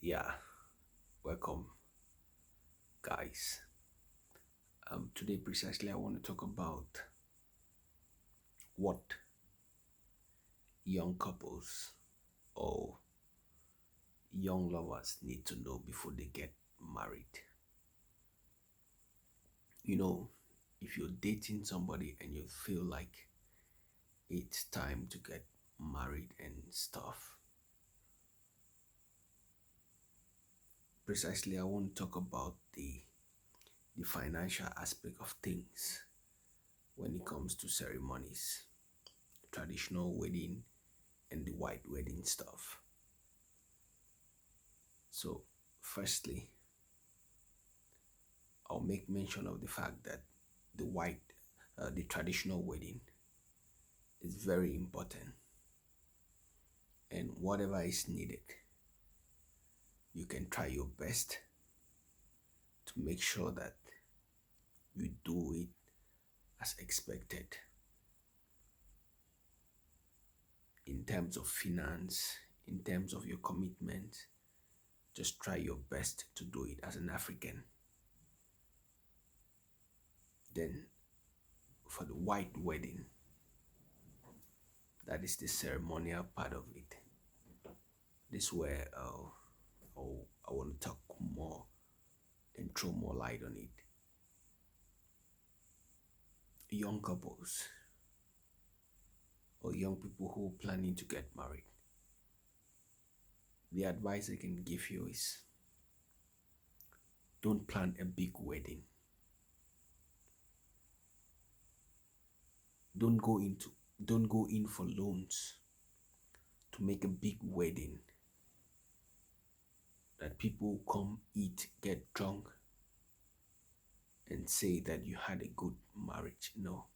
Yeah, welcome, guys. Today, precisely, I want to talk about what young couples or young lovers need to know before they get married. You know, if you're dating somebody and you feel like it's time to get married and stuff, precisely, I want to talk about the financial aspect of things when it comes to ceremonies, traditional wedding, and the white wedding stuff. So, firstly, I'll make mention of the fact that the traditional wedding is very important, and whatever is needed, you can try your best to make sure that you do it as expected in terms of finance, in terms of your commitment. Just try your best to do it as an African. Then, for the white wedding, that is the ceremonial part of it. This is where I want to talk more and throw more light on it. Young couples or young people who are planning to get married, the advice I can give you is don't plan a big wedding. Don't go into don't go in for loans to make a big wedding that people come eat, get drunk, and say that you had a good marriage. No.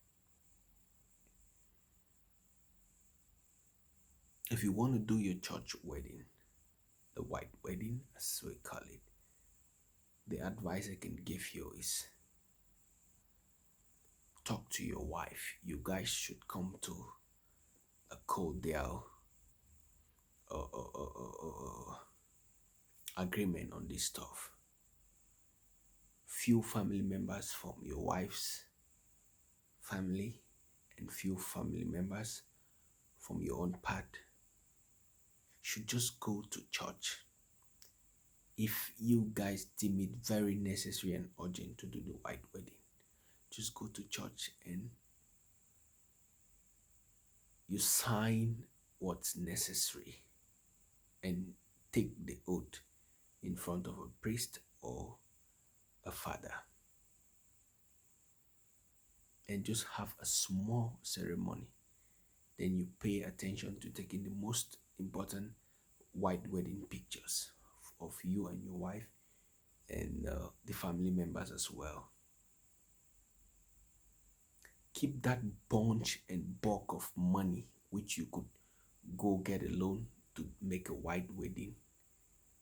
If you want to do your church wedding, the white wedding as we call it, the advice I can give you is talk to your wife. You guys should come to a cordial agreement on this stuff. Few family members from your wife's family and few family members from your own part should just go to church. If you guys deem it very necessary and urgent to do the white wedding, just go to church and you sign what's necessary and take the oath in front of a priest or a father and just have a small ceremony. Then you pay attention to taking the most important white wedding pictures of you and your wife and the family members as well. Keep that bunch and bulk of money which you could go get a loan to make a white wedding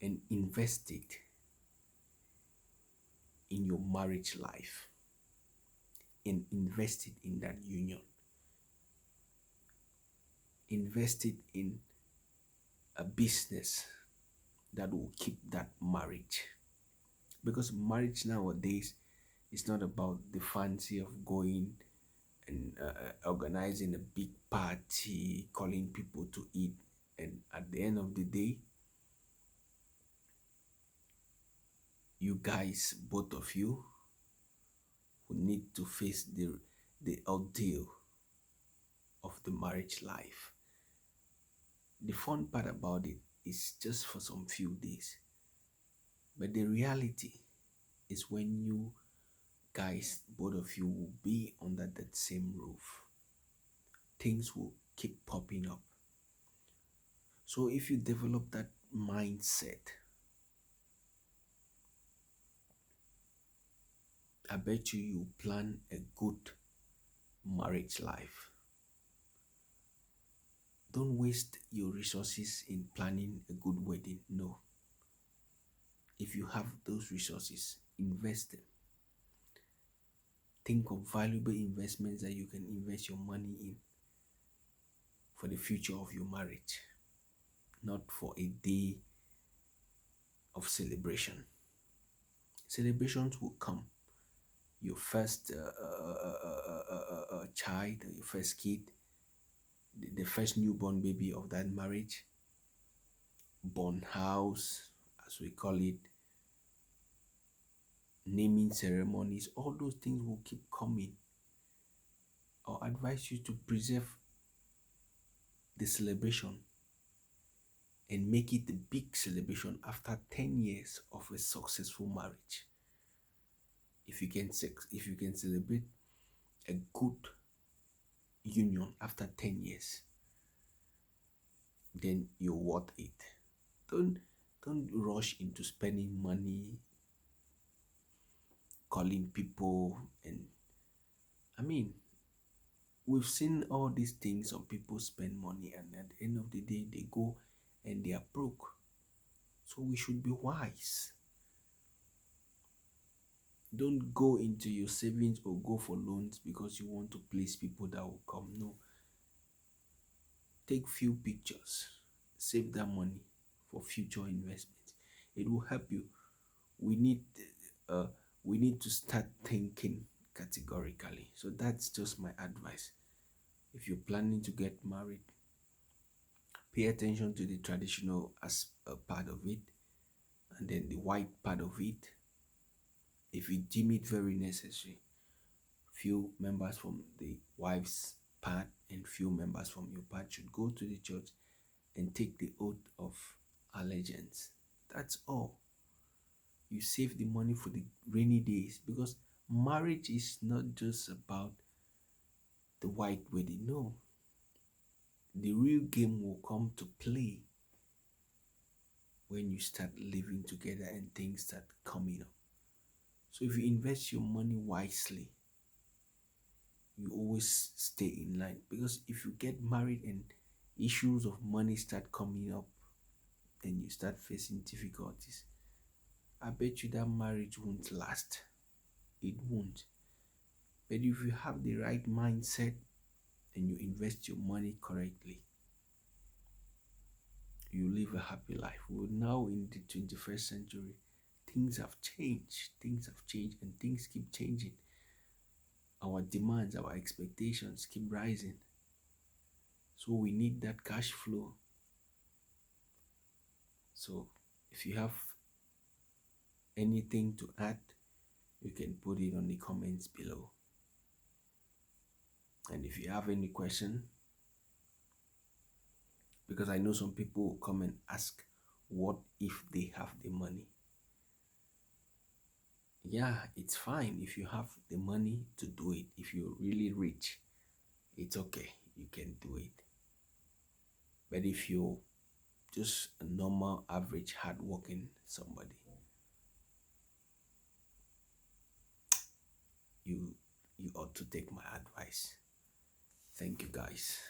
and invest it in your marriage life and invest it in that union. Invest it in a business that will keep that marriage. Because marriage nowadays is not about the fancy of going and organizing a big party, calling people to eat, and at the end of the day, you guys, both of you, who need to face the ordeal of the marriage life. The fun part about it is just for some few days, but the reality is when you guys, both of you, will be under that same roof, things will keep popping up. So if you develop that mindset, I bet you plan a good marriage life. Don't waste your resources in planning a good wedding. No. If you have those resources, invest them. Think of valuable investments that you can invest your money in for the future of your marriage, not for a day of celebration. Celebrations will come. Your first child, your first kid, the first newborn baby of that marriage, born house, as we call it, naming ceremonies, all those things will keep coming. I'll advise you to preserve the celebration and make it a big celebration after 10 years of a successful marriage. If you can celebrate a good union after 10 years, then you're worth it. Don't don't rush into spending money, calling people, and I mean, we've seen all these things. Some people spend money and at the end of the day they go and they are broke. So we should be wise. Don't go into your savings or go for loans because you want to please people that will come. No. Take few pictures. Save that money for future investments. It will help you. We need uh we need to start thinking categorically. So that's just my advice. If you're planning to get married, pay attention to the traditional as a part of it and then the white part of it. If you deem it very necessary, few members from the wife's part and few members from your part should go to the church and take the oath of allegiance. That's all. You save the money for the rainy days because marriage is not just about the white wedding. No, the real game will come to play when you start living together and things start coming up. So if you invest your money wisely, you always stay in line. Because if you get married and issues of money start coming up, then you start facing difficulties. I bet you that marriage won't last. It won't. But if you have the right mindset and you invest your money correctly, you live a happy life. We're now in the 21st century. Things have changed. Things have changed and things keep changing. Our demands, our expectations keep rising. So we need that cash flow. So if you have anything to add, you can put it on the comments below. And if you have any question, because I know some people will come and ask, what if they have the money? Yeah, it's fine if you have the money to do it. If you're really rich, it's okay, you can do it. But if you're just a normal, average, hardworking somebody, you ought to take my advice. Thank you guys.